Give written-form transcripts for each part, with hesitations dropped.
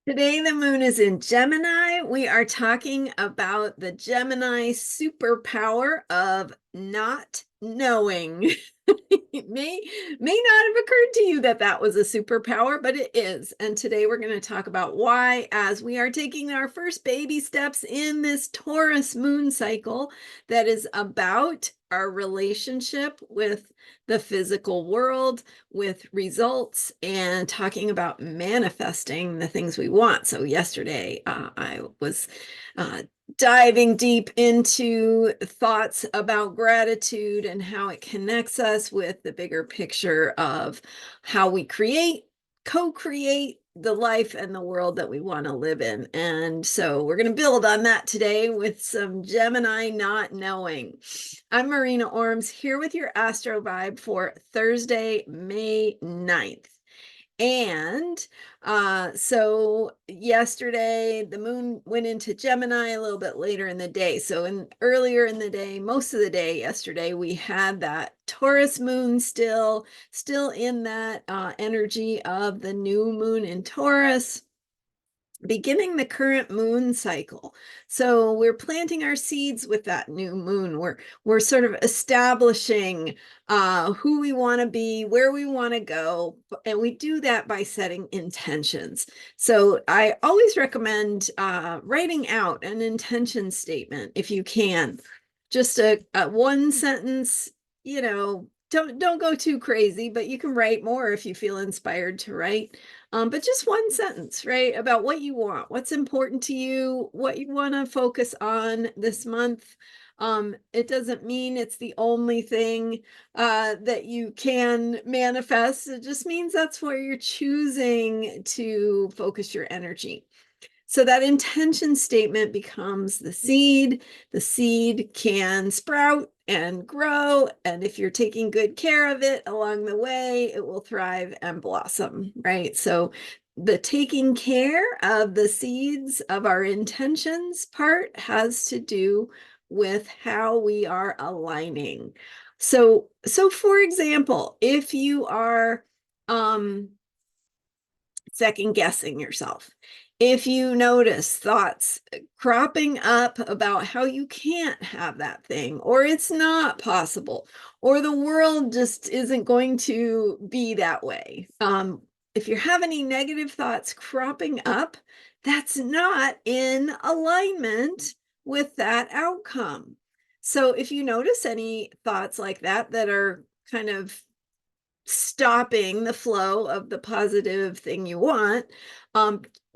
Today, the moon is in Gemini. We are talking about the Gemini superpower of not knowing. It may not have occurred to you that that was a superpower, but it is. And today we're going to talk about why, as we are taking our first baby steps in this Taurus moon cycle that is about our relationship with the physical world, with results, and talking about manifesting the things we want. So yesterday, I was diving deep into thoughts about gratitude and how it connects us with the bigger picture of how we co-create the life and the world that we want to live in. And so we're going to build on that today with some Gemini not knowing. I'm Marina Orms here with your Astro Vibe for Thursday, May 9th. And so yesterday, the moon went into Gemini a little bit later in the day. So earlier in the day, most of the day yesterday, we had that Taurus moon still in that energy of the new moon in Taurus, beginning the current moon cycle. So we're planting our seeds with that new moon. We're sort of establishing who we want to be, where we want to go, and we do that by setting intentions. So I always recommend writing out an intention statement if you can. Just a one sentence, don't go too crazy, but you can write more if you feel inspired to write. But just one sentence, right, about what you want, what's important to you, what you want to focus on this month. It doesn't mean it's the only thing that you can manifest. It just means that's where you're choosing to focus your energy. So that intention statement becomes the seed. The seed can sprout and grow. And if you're taking good care of it along the way, it will thrive and blossom, right? So the taking care of the seeds of our intentions part has to do with how we are aligning. So for example, if you are second guessing yourself, if you notice thoughts cropping up about how you can't have that thing, or it's not possible, or the world just isn't going to be that way. If you have any negative thoughts cropping up, that's not in alignment with that outcome. So if you notice any thoughts like that that are kind of stopping the flow of the positive thing you want,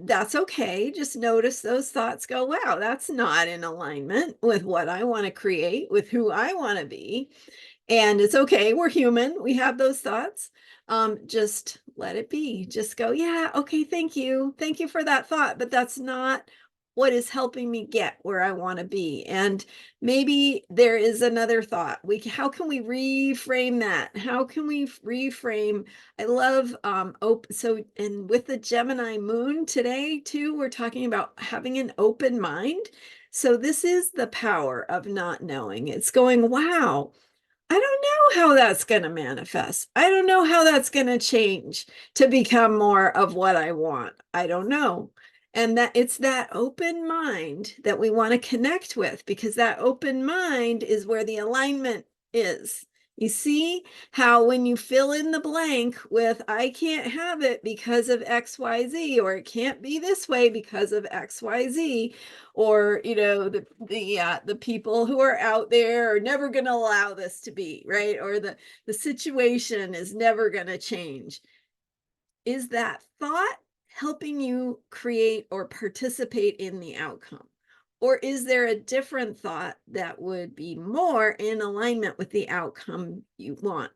that's okay. Just notice those thoughts, go, wow, that's not in alignment with what I want to create, with who I want to be. And it's okay. We're human. We have those thoughts. Just let it be. Just go, yeah, okay, thank you. Thank you for that thought, but that's not what is helping me get where I want to be. And maybe there is another thought. How can we reframe that? How can we reframe? I love and with the Gemini moon today too, we're talking about having an open mind. So this is the power of not knowing. It's going, wow, I don't know how that's going to manifest. I don't know how that's going to change to become more of what I want. I don't know. And that it's that open mind that we want to connect with, because that open mind is where the alignment is. You see how when you fill in the blank with I can't have it because of XYZ, or it can't be this way because of XYZ, or the people who are out there are never going to allow this to be right, or the situation is never going to change. Is that thought helping you create or participate in the outcome? Or is there a different thought that would be more in alignment with the outcome you want?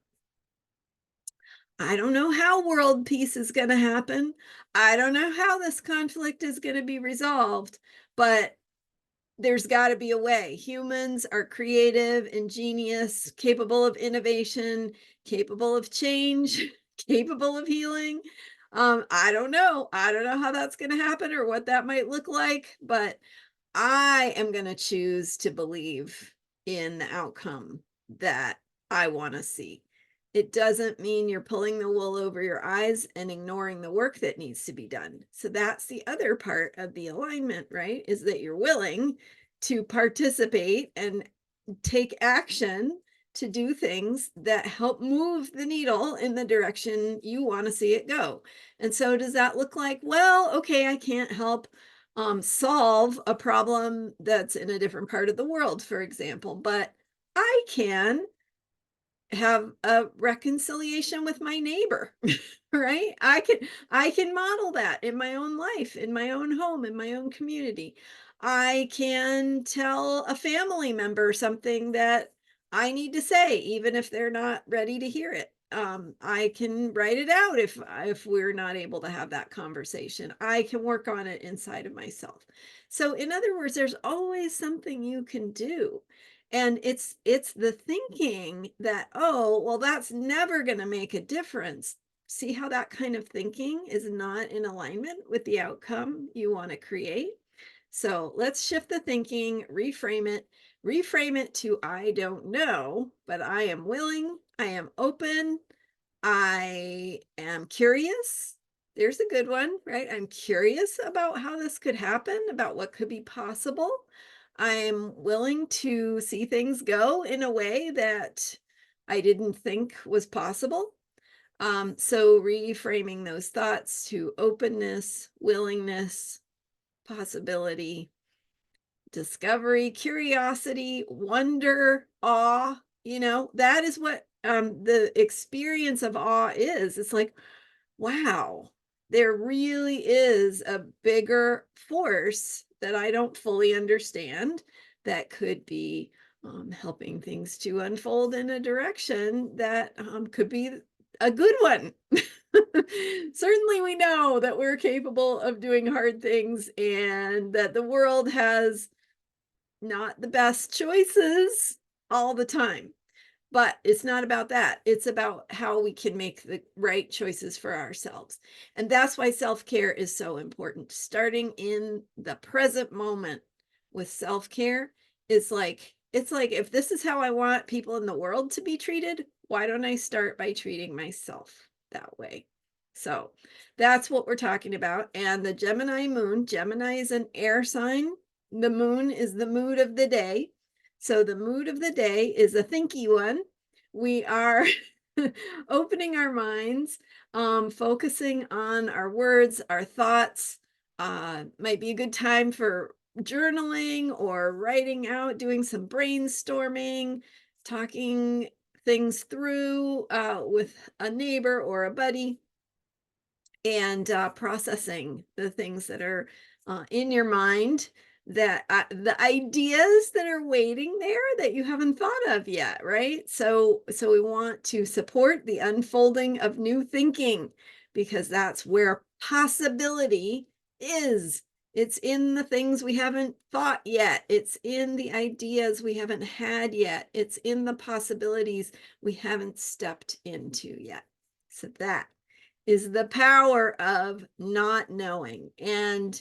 I don't know how world peace is going to happen. I don't know how this conflict is going to be resolved, but there's got to be a way. Humans are creative, ingenious, capable of innovation, capable of change, capable of healing. I don't know. I don't know how that's going to happen or what that might look like, but I am going to choose to believe in the outcome that I want to see. It doesn't mean you're pulling the wool over your eyes and ignoring the work that needs to be done. So that's the other part of the alignment, right? Is that you're willing to participate and take action to do things that help move the needle in the direction you want to see it go. And so does that look like, well, okay, I can't help solve a problem that's in a different part of the world, for example, but I can have a reconciliation with my neighbor, right? I can model that in my own life, in my own home, in my own community. I can tell a family member something that I need to say, even if they're not ready to hear it. I can write it out if we're not able to have that conversation. I can work on it inside of myself. So, in other words, there's always something you can do. And it's the thinking that, oh, well, that's never going to make a difference. See how that kind of thinking is not in alignment with the outcome you want to create? So let's shift the thinking, reframe it to I don't know, but I am willing, I am open, I am curious. There's a good one, right? I'm curious about how this could happen, about what could be possible. I'm willing to see things go in a way that I didn't think was possible. So reframing those thoughts to openness, willingness, possibility, discovery, curiosity, wonder, awe, that is what the experience of awe is. It's like, wow, there really is a bigger force that I don't fully understand that could be helping things to unfold in a direction that could be a good one. Certainly, we know that we're capable of doing hard things and that the world has not the best choices all the time. But it's not about that. It's about how we can make the right choices for ourselves. And that's why self-care is so important. Starting in the present moment with self-care is like, it's like, if this is how I want people in the world to be treated, why don't I start by treating myself that way? So that's what we're talking about. And the Gemini moon, Gemini is an air sign. The moon is the mood of the day. So the mood of the day is a thinky one. We are opening our minds, focusing on our words, our thoughts. Might be a good time for journaling or writing out, doing some brainstorming, talking things through with a neighbor or a buddy, and processing the things that are in your mind, that the ideas that are waiting there that you haven't thought of yet, right? So we want to support the unfolding of new thinking, because that's where possibility is. It's in the things we haven't thought yet. It's in the ideas we haven't had yet. It's in the possibilities we haven't stepped into yet. So that is the power of not knowing. And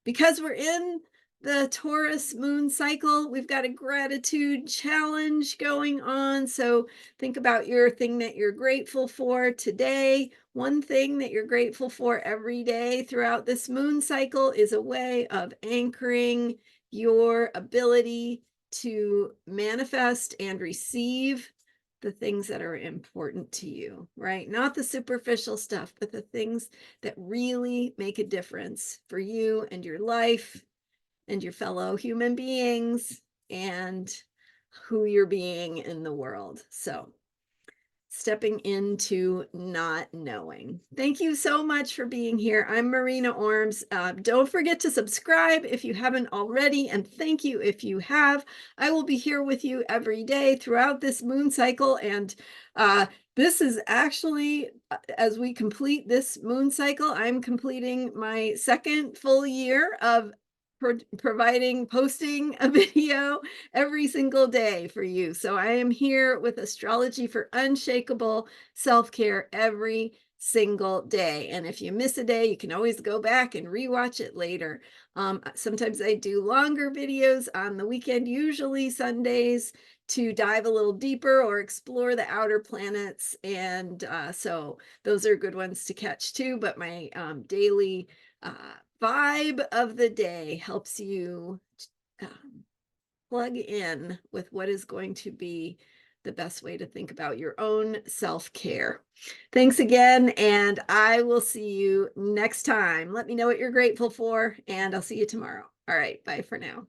because we're in the Taurus moon cycle, we've got a gratitude challenge going on. So think about your thing that you're grateful for today. One thing that you're grateful for every day throughout this moon cycle is a way of anchoring your ability to manifest and receive the things that are important to you, right? Not the superficial stuff, but the things that really make a difference for you and your life and your fellow human beings and who you're being in the world. So, stepping into not knowing. Thank you so much for being here. I'm Marina Orms. Don't forget to subscribe if you haven't already, and thank you if you have. I will be here with you every day throughout this moon cycle, and this is actually, as we complete this moon cycle, I'm completing my second full year of posting a video every single day for you. So I am here with Astrology for Unshakable Self-Care every single day. And if you miss a day, you can always go back and rewatch it later. Sometimes I do longer videos on the weekend, usually Sundays, to dive a little deeper or explore the outer planets. And so those are good ones to catch too. But my daily vibe of the day helps you plug in with what is going to be the best way to think about your own self-care. Thanks again, and I will see you next time. Let me know what you're grateful for, and I'll see you tomorrow. All right, bye for now.